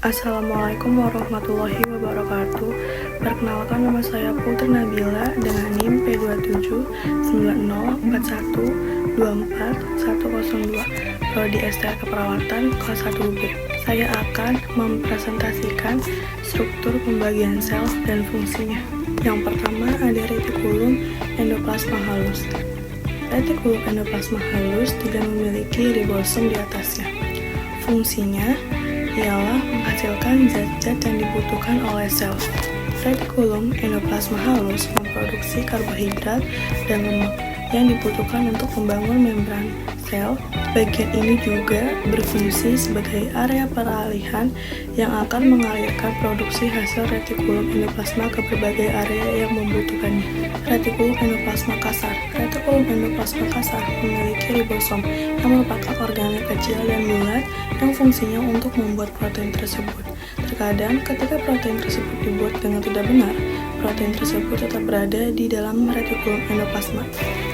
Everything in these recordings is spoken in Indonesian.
Assalamualaikum warahmatullahi wabarakatuh. Perkenalkan, nama saya Putri Nabila dengan NIM P279041241102 Prodi STR Keperawatan kelas 1B. Saya akan mempresentasikan struktur pembagian sel dan fungsinya. Yang pertama ada retikulum endoplasma halus. Retikulum endoplasma halus tidak memiliki ribosom di atasnya. Fungsinya ialah menghasilkan zat-zat yang dibutuhkan oleh sel. Retikulum endoplasma halus memproduksi karbohidrat dan lemak yang dibutuhkan untuk membangun membran sel. Bagian ini juga berfungsi sebagai area peralihan yang akan mengalirkan produksi hasil retikulum endoplasma ke berbagai area yang membutuhkannya. Retikulum endoplasma kasar. Retikulum endoplasma kasar memiliki ribosom yang merupakan organel kecil dan bulat yang fungsinya untuk membuat protein tersebut. Terkadang ketika protein tersebut dibuat dengan tidak benar, protein tersebut tetap berada di dalam retikulum endoplasma.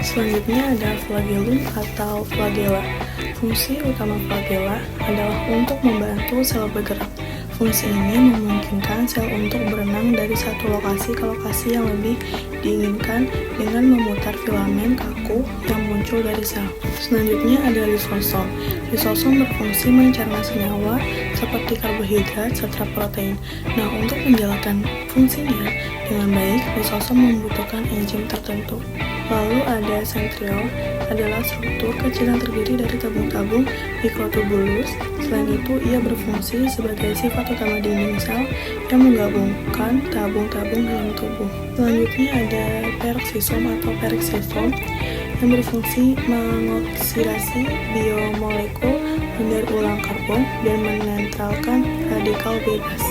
Selanjutnya ada flagellum atau flagella. Fungsi utama flagella adalah untuk membantu sel bergerak. Fungsi ini memungkinkan sel untuk berenang dari satu lokasi ke lokasi yang lebih diinginkan dengan memutar filamen kaku yang muncul dari sel. Selanjutnya ada lisosom. Lisosom berfungsi mencerna senyawa seperti karbohidrat serta protein. Nah, untuk menjalankan fungsinya dengan baik, lisosom membutuhkan enzim tertentu. Lalu ada sentriol, adalah struktur kecil yang terdiri dari tabung-tabung mikrotubulus. Selain itu, ia berfungsi sebagai sifat utama dinding sel yang menggabungkan tabung-tabung dalam tubuh. Selanjutnya ada peroksisom atau periksisom yang berfungsi mengoksidasi biomolekul mendaur ulang karbon dan menetralkan radikal bebas.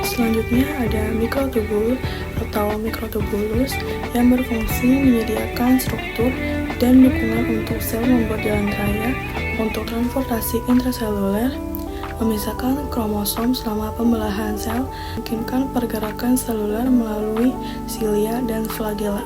Selanjutnya ada mikrotubul atau mikrotubulus yang berfungsi menyediakan struktur dan dukungan untuk sel membuat jalan raya untuk transportasi intraseluler, memisahkan kromosom selama pembelahan sel, memungkinkan pergerakan seluler melalui silia dan flagella.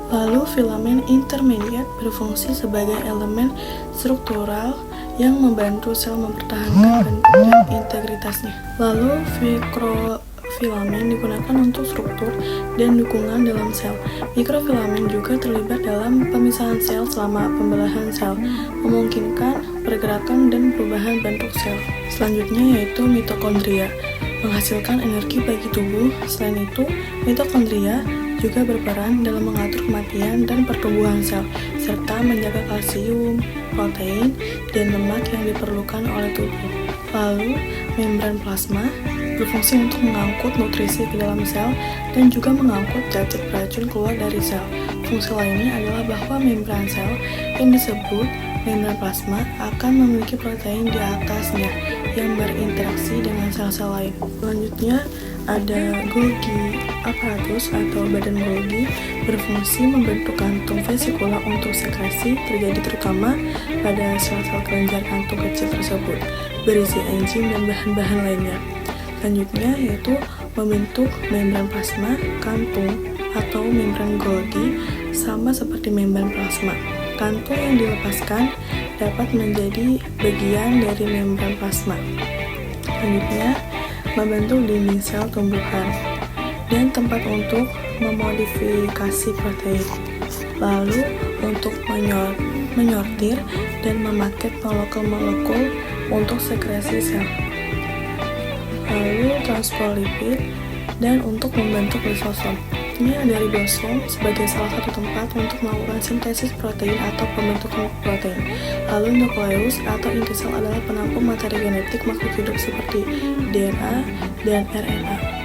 Lalu filamen intermediat berfungsi sebagai elemen struktural yang membantu sel mempertahankan bentuk dan integritasnya. Lalu mikrofilamen digunakan untuk struktur dan dukungan dalam sel. Mikrofilamen juga terlibat dalam pemisahan sel selama pembelahan sel, memungkinkan pergerakan dan perubahan bentuk sel. Selanjutnya yaitu mitokondria, menghasilkan energi bagi tubuh. Selain itu, mitokondria juga berperan dalam mengatur kematian dan pertumbuhan sel, serta menjaga kalsium, protein, dan lemak yang diperlukan oleh tubuh. Lalu, membran plasma berfungsi untuk mengangkut nutrisi ke dalam sel dan juga mengangkut zat-zat beracun keluar dari sel. Fungsi lainnya adalah bahwa membran sel yang disebut membran plasma akan memiliki protein di atasnya yang berinteraksi dengan sel-sel lain. Selanjutnya, ada Golgi apparatus atau badan Golgi berfungsi membentuk kantung vesikula untuk sekresi terjadi terutama pada sel-sel kelenjar kantung kecil tersebut berisi enzim dan bahan-bahan lainnya. Selanjutnya yaitu membentuk membran plasma kantung atau membran Golgi sama seperti membran plasma. Kantung yang dilepaskan dapat menjadi bagian dari membran plasma. Selanjutnya membentuk dinding sel tumbuhan dan tempat untuk memodifikasi protein. Lalu untuk menyortir dan memaket molekul-molekul untuk sekresi sel. Lalu transfolipid dan untuk membentuk lisosom. Ini ada ribosom sebagai salah satu tempat untuk melakukan sintesis protein atau pembentukan protein. Lalu nukleus atau inti sel adalah penampung materi genetik makhluk hidup seperti DNA dan RNA.